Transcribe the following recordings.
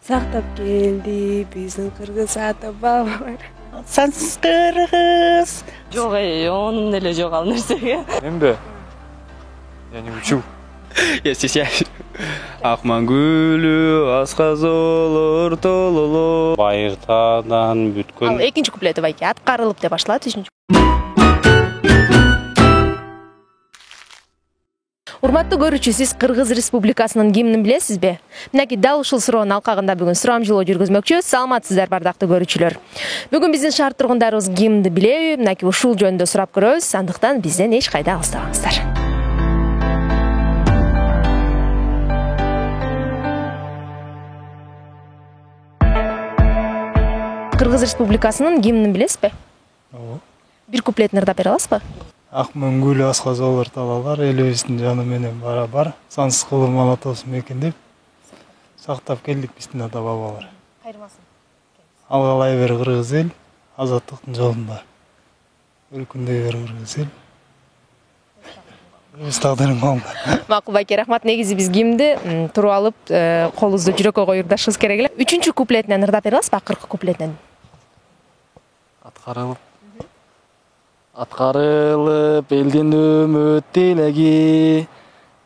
сактап келди биздин кыргыз ата бабалар. Сансыз кыргыз. Жок, онун деле жок ал нерсеге. Менби? Я не учу. Я стесняюсь. Акман гүлү асказолор тололор. Байыртадан бүткөн. Ал экинчи куплети байке аткарылып деп башталат, үчүнчү. Урматтуу көрүүчү, сиз Кыргыз Республикасынын гимнин билесизби? Мынакей дал ушул суроонун алкагында бүгүн сурамжылоо жүргүзмөкчүбүз. Саламатсыздар, бардактуу көрүүчүлөр. Бүгүн биздин шаар тургундарыбыз гимнди билеби? Мынакей ушул жөнүндө сурап көрөбүз. Андыктан бизден эч кайда алыстабаңыздар. Кыргыз Республикасынын гимнин билесизби? Ооба. Бир куплетин ырдап бере аласызбы? Акмын гүлү асказолор талалар, элибиздин жаны менен барабар, сансыз кылым ала тоосун мекендеп, сактап келдик биздин ата бабалар. Кайрылмасын. Алгалай бер кыргыз эл, азаттыктын жолунда. Өркүндөй бер кыргыз эл. Өз тагдырың колунда. Макул байке, рахмат. Негизи биз гимнди туруп алып, колубузду жүрөккө коюрдашыбыз керек эле. Үчүнчү куплетинен ырдап бере аласызбы? Акыркы куплетинен. Аткарылып элдин үмүт тилеги,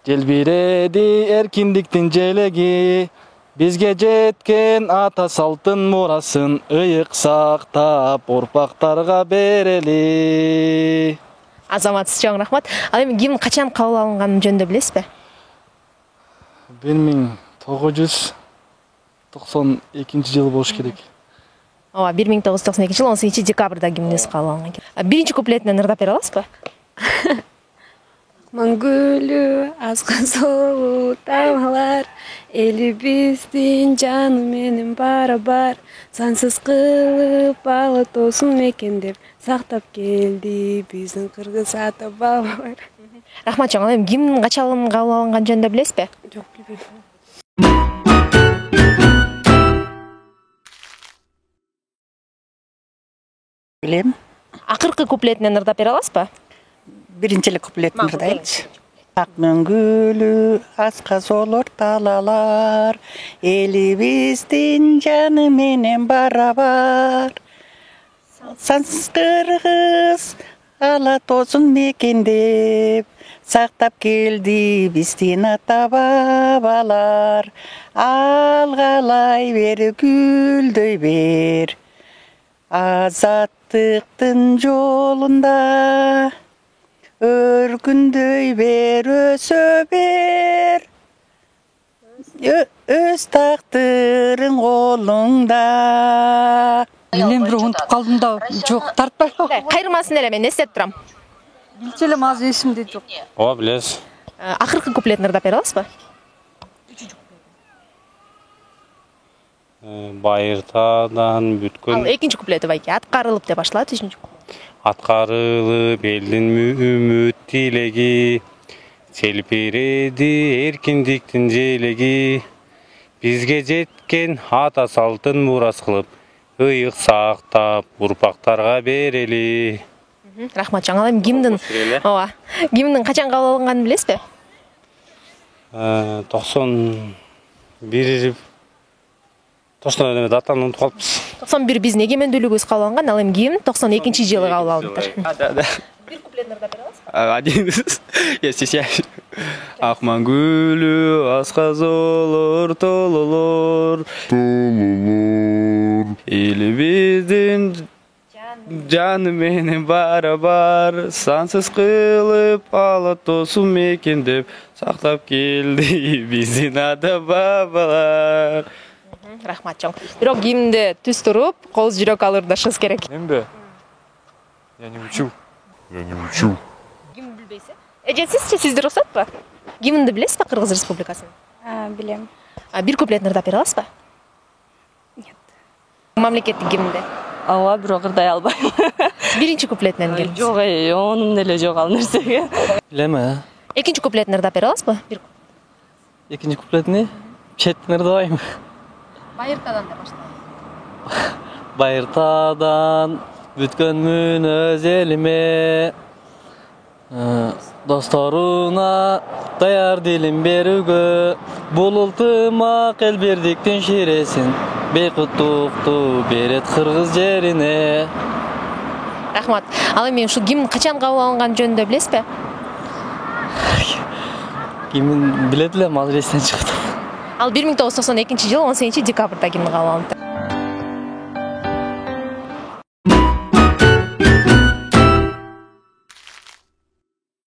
желбиреди эркиндиктин желеги, бизге жеткен ата салттын мурасын ыйык сактап урпактарга берели. Азаматсыз, чоң рахмат. Ал эми гимн качан кабыл алынганын жөнүндө билесизби? 1992 жылы болуш керек. Ооба, 1992 жыл 18 декабрда гимнибиз кабыл алынган экен. Биринчи куплетинен ырдап бере аласызбы? Акман гүлү асказолор талалар, элибиздин жаны менен барабар, сансыз кылып ала тоосун мекендеп, сактап келди биздин кыргыз ата бабалар. Рахмат, чоң. Ал эми гимн качан кабыл алынган жөнүндө билесизби? Жок, билбейм. Билем. Акыркы куплетинен ырдап бере аласызбы? Биринчи куплетин ырдайлычы. Акмын гүлү асказолор талалар, элибиздин жаны менен барабар. Сансыз кыргыз ала тоосун мекендеп, сактап келди биздин ата бабалар. Алгалай бер, гүлдөй бер, азаттыктын жолунда. Өркүндөй бер, өсө бер, өз тактырың колуңда. Мен бирок унутуп калдым да, жок, тартпай. Кайрылмасын эле, мен эстеп турам. Билчү элем, азыр эсимде жок. Ооба, билесиз. Акыркы куплетин ырдап бере аласызбы? Байыртадан бүткөн. Ал экинчи куплети байке аткарылып деп башталат, үчүнчү. Аткарылып элдин үмүт тилеги, желбиреди эркиндиктин желеги, бизге жеткен ата салттын мурас кылып, ыйык сактап урпактарга берели. Рахмат, чоң. Ал эми гимндин, ооба, гимндин качан кабыл алынганын билесизби? 91 Тошно эме датаны унутуп калыппыз. 91 биздин эгемендүүлүгүбүз кабыл алынган, ал эми гимн 92 жылы кабыл алынды. Бир куплетин ырдап бере аласызбы? Один. Я стесняюсь. Акман гүлү асказолор тололор, элибиздин жаны менен барабар, сансыз кылып ала тоосун мекендеп, сактап келди биздин ата бабалар. Рахмат, чоң. Бирок гимнди түз туруп, кол жүрөк алырдашыбыз керек. Менби? Я не учу. Гимн билбейсиз? Эжесизчи, сизде уруксатпы? Гимнди билесизби Кыргыз Республикасынын? Билем. Бир куплетин ырдап бере аласызбы? Нет. Мамлекеттик гимнди. Ооба, бирок ырдай албайм. Биринчи куплетинен келиңиз. Жок, онун деле жок ал нерсеге. Билем. Экинчи куплетин ырдап бере аласызбы? Экинчи куплетини четтен ырдабайм. Байыртадан деп башталат. Байыртадан бүткөнмүн өз элиме. Dostoruна dayar dilim berүүгө, бул ылтымак элбердиктин ширесин, бейкуттукту берет кыргыз жерине. Рахмат. Ал эми ушул гимн качан кабыл алынган жөнүндө билесизби? Кимин билет элем, азыр эстен чыгып. Ал 1992 жылы 18 декабрда гимн кабыл алынды.